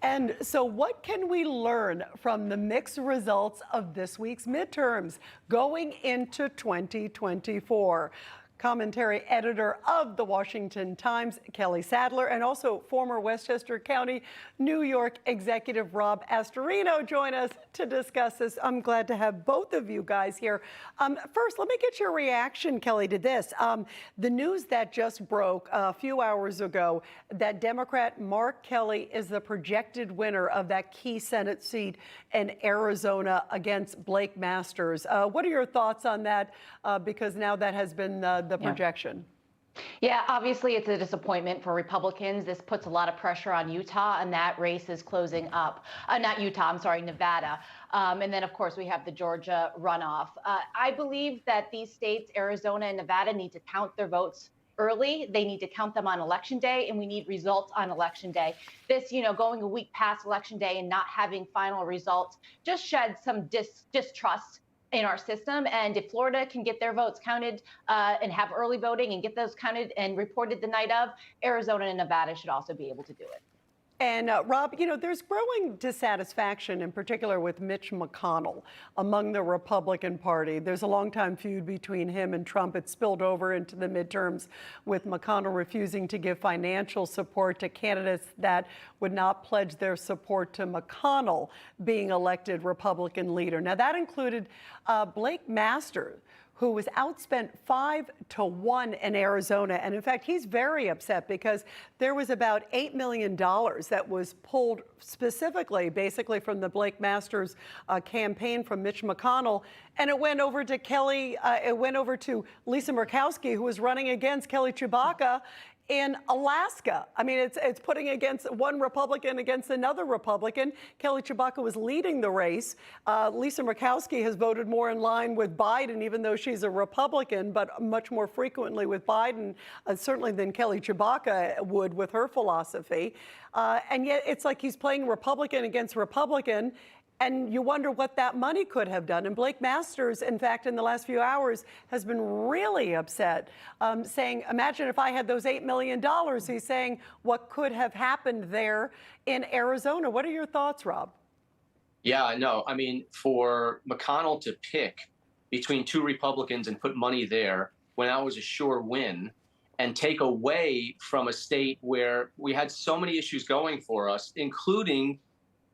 And so what can we learn from the mixed results of this week's midterms going into 2024? Commentary editor of the Washington Times, Kelly Sadler, and also former Westchester County, New York executive Rob Astorino join us to discuss this. I'm glad to have both of you guys here. First, let me get your reaction, Kelly, to this. The news that just broke a few hours ago that Democrat Mark Kelly is the projected winner of that key Senate seat in Arizona against Blake Masters. What are your thoughts on that? Because now that has been the projection. Yeah, obviously it's a disappointment for Republicans. This puts a lot of pressure on Utah, and that race is closing up. Not Utah, I'm sorry, Nevada. And then, of course, we have the Georgia runoff. I believe that these states, Arizona and Nevada, need to count their votes early. They need to count them on Election Day, and we need results on Election Day. This, going a week past Election Day and not having final results just sheds some distrust in our system. And if Florida can get their votes counted and have early voting and get those counted and reported the night of, Arizona and Nevada should also be able to do it. And Rob, there's growing dissatisfaction, in particular with Mitch McConnell among the Republican Party. There's a longtime feud between him and Trump. It spilled over into the midterms with McConnell refusing to give financial support to candidates that would not pledge their support to McConnell being elected Republican leader. Now, that included Blake Masters, who was outspent 5-1 in Arizona. And in fact, he's very upset because there was about $8 million that was pulled specifically, basically from the Blake Masters campaign from Mitch McConnell. And it went over to Lisa Murkowski, who was running against Kelly Chewbacca in Alaska. I mean, it's putting against one Republican against another Republican. Kelly Chewbacca was leading the race. Lisa Murkowski has voted more in line with Biden, even though she's a Republican, but much more frequently with Biden, certainly than Kelly Chewbacca would with her philosophy. And yet it's like he's playing Republican against Republican. And you wonder what that money could have done. And Blake Masters, in fact, in the last few hours, has been really upset, saying, imagine if I had those $8 million. He's saying what could have happened there in Arizona. What are your thoughts, Rob? Yeah, no, I mean, for McConnell to pick between two Republicans and put money there when that was a sure win and take away from a state where we had so many issues going for us, including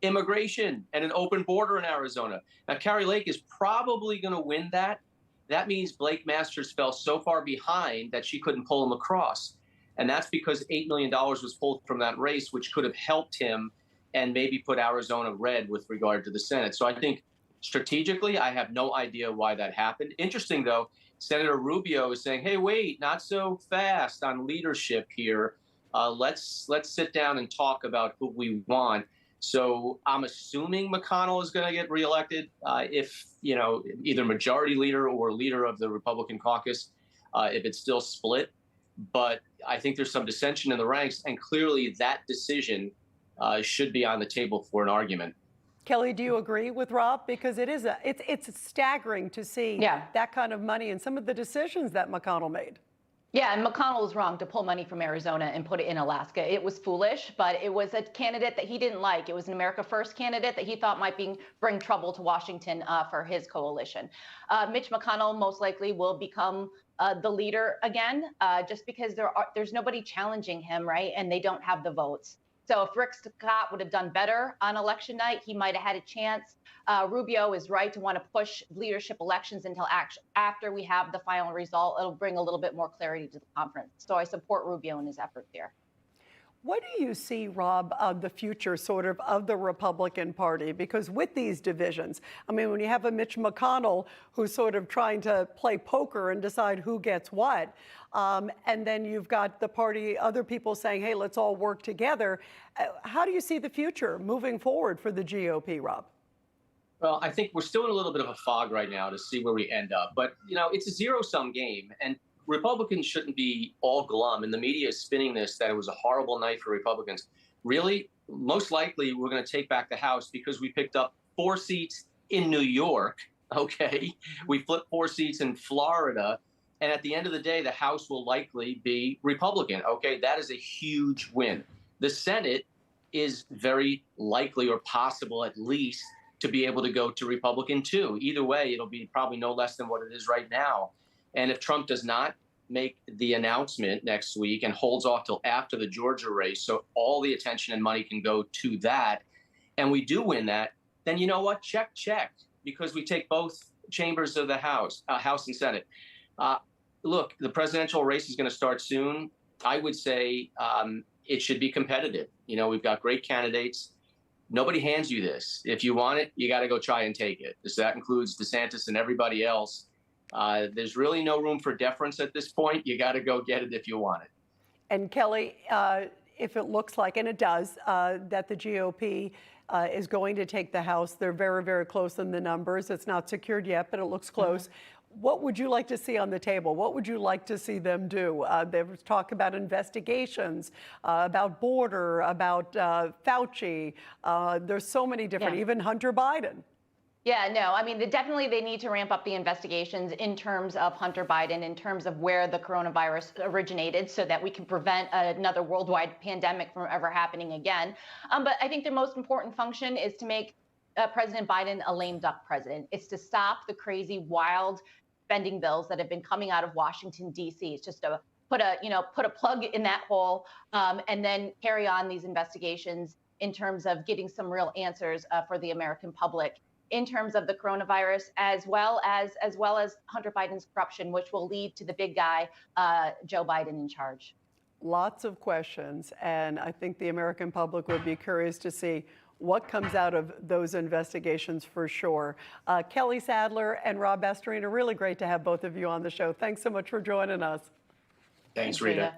immigration and an open border in Arizona. Now, Kari Lake is probably going to win that. That means Blake Masters fell so far behind that she couldn't pull him across. And that's because $8 million was pulled from that race, which could have helped him and maybe put Arizona red with regard to the Senate. So I think strategically, I have no idea why that happened. Interesting, though, Senator Rubio is saying, hey, wait, not so fast on leadership here. Let's sit down and talk about who we want. So I'm assuming McConnell is going to get reelected if, either majority leader or leader of the Republican caucus, if it's still split. But I think there's some dissension in the ranks, and clearly that decision should be on the table for an argument. Kelly, do you agree with Rob? Because it's staggering to see that kind of money and some of the decisions that McConnell made. Yeah, and McConnell was wrong to pull money from Arizona and put it in Alaska. It was foolish, but it was a candidate that he didn't like. It was an America First candidate that he thought might bring trouble to Washington for his coalition. Mitch McConnell most likely will become the leader again, just because there's nobody challenging him, right? And they don't have the votes. So if Rick Scott would have done better on election night, he might have had a chance. Rubio is right to want to push leadership elections until after we have the final result. It'll bring a little bit more clarity to the conference. So I support Rubio in his effort there. What do you see, Rob, of the future sort of the Republican Party? Because with these divisions, I mean, when you have a Mitch McConnell who's sort of trying to play poker and decide who gets what, and then you've got the party, other people saying, hey, let's all work together. How do you see the future moving forward for the GOP, Rob? Well, I think we're still in a little bit of a fog right now to see where we end up. But, it's a zero-sum game. And Republicans shouldn't be all glum, and the media is spinning this that it was a horrible night for Republicans. Really, most likely we're going to take back the House because we picked up 4 seats in New York, okay? We flipped 4 seats in Florida, and at the end of the day, the House will likely be Republican, okay? That is a huge win. The Senate is very likely or possible at least to be able to go to Republican 2. Either way, it'll be probably no less than what it is right now. And if Trump does not make the announcement next week and holds off till after the Georgia race, so all the attention and money can go to that, and we do win that, then you know what? Check, because we take both chambers of the House and Senate. Look, the presidential race is going to start soon. I would say it should be competitive. You know, we've got great candidates. Nobody hands you this. If you want it, you got to go try and take it. So that includes DeSantis and everybody else. There's really no room for deference at this point. You got to go get it if you want it. And Kelly, if it looks like, and it does, that the GOP is going to take the House, they're very, very close in the numbers. It's not secured yet, but it looks close. What would you like to see on the table? What would you like to see them do? There was talk about investigations, about border, about Fauci. There's so many different, even Hunter Biden. Yeah, no, I mean, definitely they need to ramp up the investigations in terms of Hunter Biden, in terms of where the coronavirus originated, so that we can prevent another worldwide pandemic from ever happening again. But I think the most important function is to make President Biden a lame duck president. It's to stop the crazy, wild spending bills that have been coming out of Washington, D.C. It's just to put a plug in that hole, and then carry on these investigations in terms of getting some real answers for the American public, in terms of the coronavirus, as well as Hunter Biden's corruption, which will lead to the big guy, Joe Biden, in charge. Lots of questions, and I think the American public would be curious to see what comes out of those investigations for sure. Kelly Sadler and Rob Astorino, really great to have both of you on the show. Thanks so much for joining us. Thanks, Rita.